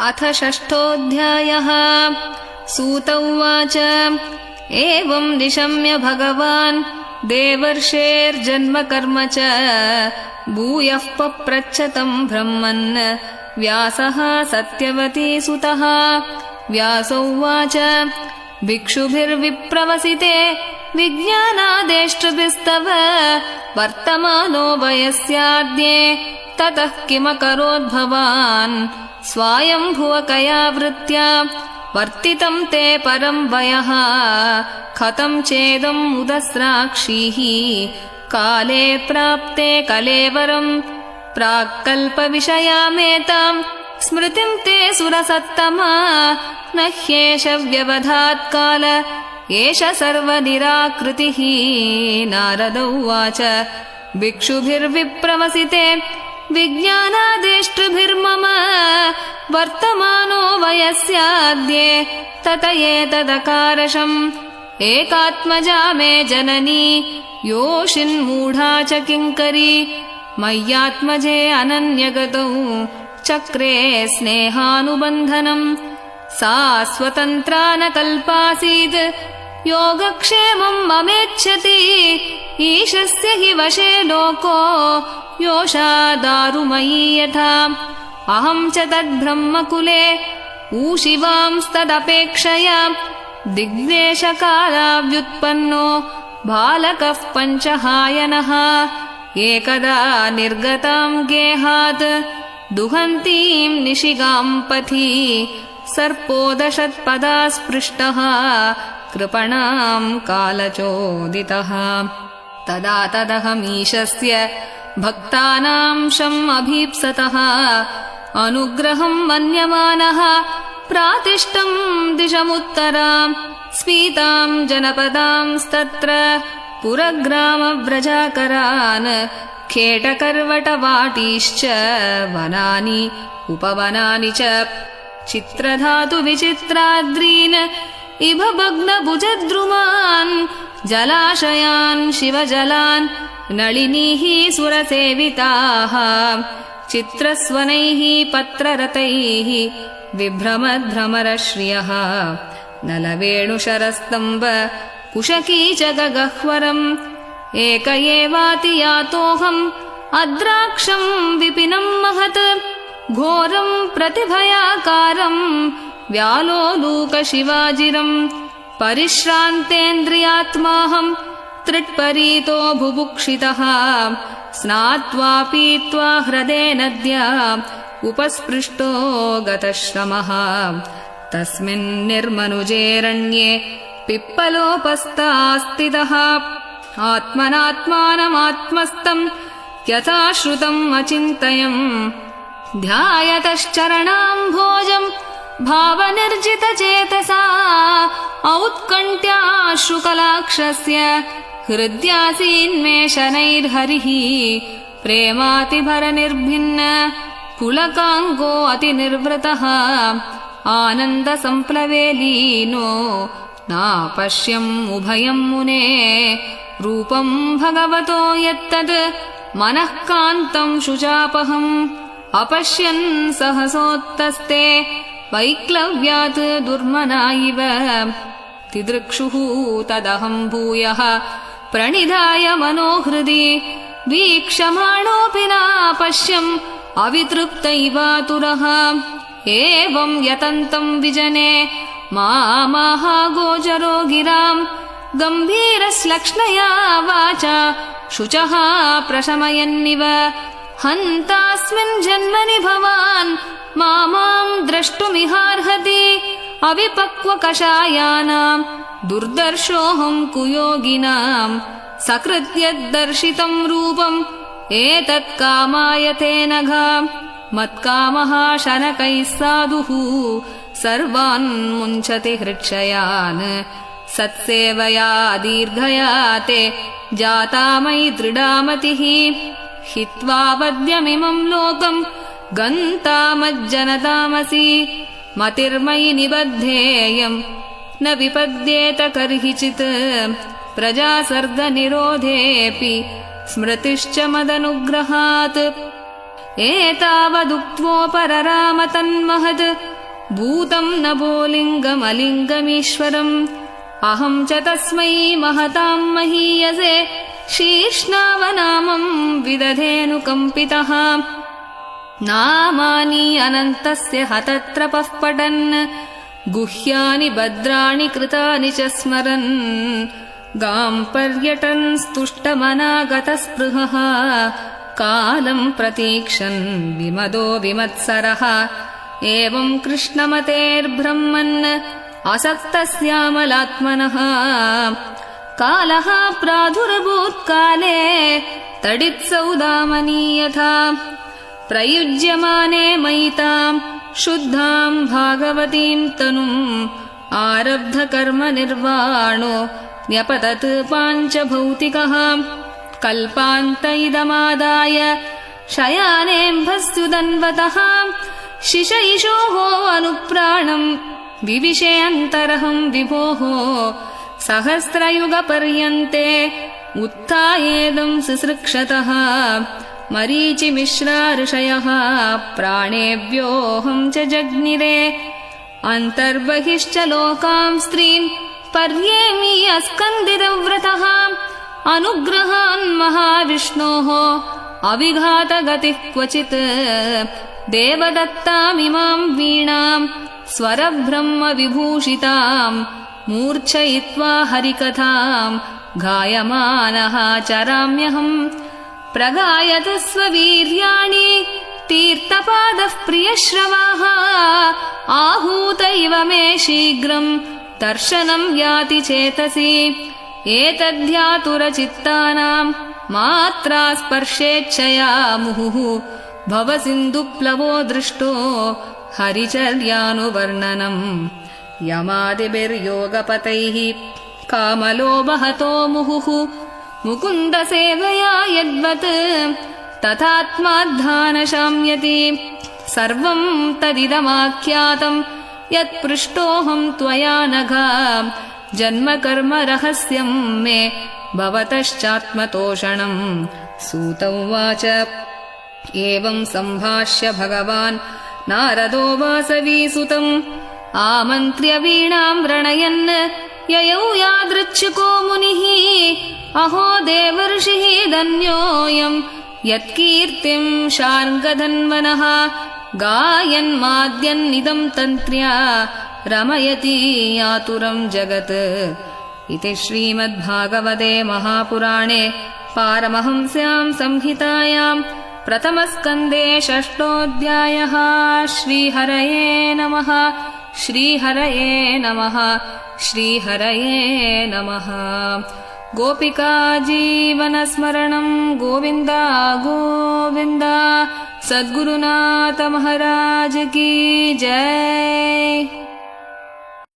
अथ षष्ठोऽध्यायः। सूत उवाच एवं निशम्य भगवान् देवर्षेर्जन्म कर्म च भूयः पप्रच्छतं ब्रह्मन् व्यासः सत्यवती सुतः। व्यास उवाच भिक्षुभिर्विप्रवसिते विज्ञानादेष्टृभिस्तव वर्तमानो वयस्याद्ये ततः किमकरोत् भवान् स्वायम्भुवकया वृत्त्या वर्तितं ते परं वयः कथं चेदं उदस्राक्षीः काले प्राप्ते कलेवरं प्राक्कल्पविषयामेतां स्मृतिं ते सुरसत्तमा न ह्येष व्यवधात् काल एष सर्वनिराकृतिः। नारद उवाच भिक्षुभिर्विप्रवसिते विज्ञानादेष्टृभिर्मम वर्तमानो वयस्याद्ये तत एतदकारशम् एकात्मजा मे जननी योषिन्मूढा च किङ्करी मय्यात्मजे अनन्यगतौ चक्रे स्नेहानुबन्धनम् सा स्वतन्त्रा न कल्पासीत् योगक्षेमं ममेच्छति ईशस्य हि वशे लोको योषा दारुमयी यथा अहं च तद्ब्रह्मकुले ऊशिवांस्तदपेक्षया दिग्देशकालाव्युत्पन्नो बालकः पञ्चहायनः एकदा निर्गतां गेहात् दुहन्तीं निशिगां पथि सर्पोदशत्पदा स्पृष्टः कृपणां कालचोदितः तदा तदहमीशस्य भक्तानां शम् अभीप्सतः अनुग्रहं मन्यमानः प्रातिष्ठं दिशमुत्तरां स्फीतां जनपदांस्तत्र पुरग्रामव्रजाकरान् खेटकर्वटवाटीश्च वनानि उपवनानि च चित्रधातुविचित्राद्रीन् इभ भग्नभुजद्रुमान् जलाशयान् शिवजलान् नलिनीः सुरसेविताः चित्रस्वनैः पत्ररतैः बिभ्रमद्भ्रमरश्रियः नलवेणुशरस्तम्भ कुशकी च गगह्वरम् एक एवातियातोऽहम् अद्राक्षम् विपिनम् महत् घोरम् प्रतिभयाकारम् व्यालोलूकशिवाजिरम् परिश्रान्तेन्द्रियात्माहम् त्रिट्परीतो बुभुक्षितः स्नात्वा पीत्वा ह्रदे नद्या उपस्पृष्टो गतश्रमः तस्मिन् निर्मनुजेरण्ये पिप्पलोपस्तास्थितः आत्मनात्मानमात्मस्थम् यथा श्रुतम् अचिन्तयम् ध्यायतश्चरणाम्भोजम् भावनिर्जितचेतसा औत्कण्ठ्याश्रुकलाक्षस्य हृद्यासीन्मे शनैर्हरिः प्रेमातिभरनिर्भिन्न पुलकाङ्गो अतिनिर्वृतः आनन्दसम्प्लवे लीनो नापश्यम् उभयम् मुने रूपम् भगवतो यत्तद् मनःकान्तम् शुचापहम् अपश्यन् सहसोत्तस्ते वैक्लव्यात् दुर्मना इव तिदृक्षुः तदहम् भूयः प्रणिधाय मनोहृदि वीक्षमाणोऽपि नापश्यम् अवितृप्तैवातुरः एवम् यतन्तम् विजने मामाहागोचरो गिराम् गम्भीरश्लक्ष्णया वाचा शुचः प्रशमयन्निव हन्तास्मिन् जन्मनि भवान् मामाम् द्रष्टुमिहार्हति अविपक्वकषायानाम् दुर्दर्शोऽहम् कुयोगिनाम् सकृद्यद्दर्शितम् रूपम् एतत्कामायते नघा मत्कामः शनकैः साधुः सर्वान् मुञ्चति हृक्षयान् सत्सेवया दीर्घया ते जाता मयि दृढामतिः हित्वा वद्यमिमम् लोकम् गन्तामज्जनतामसि मतिर्मयि निबद्धेयम् न विपद्येत कर्हिचित् प्रजासर्गनिरोधेऽपि स्मृतिश्च मदनुग्रहात् एतावदुक्त्वोपरराम तन्महद् भूतं नभोलिङ्गमलिङ्गमीश्वरम् अहं च तस्मै महतां महीयसे शीर्ष्णावनामं विदधेऽनुकम्पितः नामानि अनन्तस्य हतत्रपः पठन् गुह्यानि भद्राणि कृतानि च स्मरन् गां पर्यटन् स्तुष्टमनागतस्पृहः कालं प्रतीक्षन् विमदो विमत्सरः एवं कृष्णमतेर्ब्रह्मन् असक्तस्यामलात्मनः कालः प्रादुरभूत्काले तडित्सौदामनी यथा प्रयुज्यमाने मयिताम् शुद्धाम् भागवतीम् तनुम् आरब्धकर्मनिर्वाणो न्यपतत् पाञ्चभौतिकः कल्पान्त इदमादाय शयानेऽम्भस्युदन्वतः शिशैषोः अनुप्राणम् विविशेऽन्तरहम् विभोः सहस्रयुगपर्यन्ते उत्थायेदम् सुसृक्षतः मरीचिमिश्रा ऋषयः प्राणेभ्योऽहम् च जग्निरे अन्तर्बहिश्च लोकाम् स्त्रीन् पर्येमि अस्कन्दितव्रतः अनुग्रहान् महाविष्णोः अविघातगतिः क्वचित् देवदत्तामिमाम् वीणाम् स्वरब्रह्म विभूषिताम् मूर्छयित्वा हरिकथाम् गायमानः चराम्यहम् प्रगायतु स्ववीर्याणि तीर्थपादः प्रियश्रवाः आहूत इव मे शीघ्रम् दर्शनम् याति चेतसि एतद्ध्यातुरचित्तानाम् मात्रा स्पर्शेच्छया मुहुः भवसिन्धुप्लवो दृष्टो हरिचर्यानुवर्णनम् यमादिभिर्योगपतैः कामलोभहतो मुहुः मुकुन्दसेवया यद्वत् तथात्माध्यानशाम्यति सर्वम् तदिदमाख्यातम् यत्पृष्टोऽहम् त्वया नघा जन्मकर्म रहस्यम् मे भवतश्चात्मतोषणम् सूत उवाच एवम् सम्भाष्य भगवान् नारदो वासवीसुतम् आमन्त्र्य वीणाम् व्रणयन् ययौ यादृच्छुको मुनिः अहो देवर्षिः धन्योऽयम् यत्कीर्तिम् शार्ङ्गधन्वनः गायन्माद्यन्निदम् तन्त्र्या रमयति आतुरम् जगत् इति श्रीमद्भागवते महापुराणे पारमहंस्याम् संहितायाम् प्रथमस्कन्धे षष्ठोऽध्यायः श्रीहरये नमः श्रीहरये नमः श्रीहरये नमः। गोपिका जीवनस्मरणं गोविन्द गोविन्द। सद्गुरुनाथ महाराज की जय।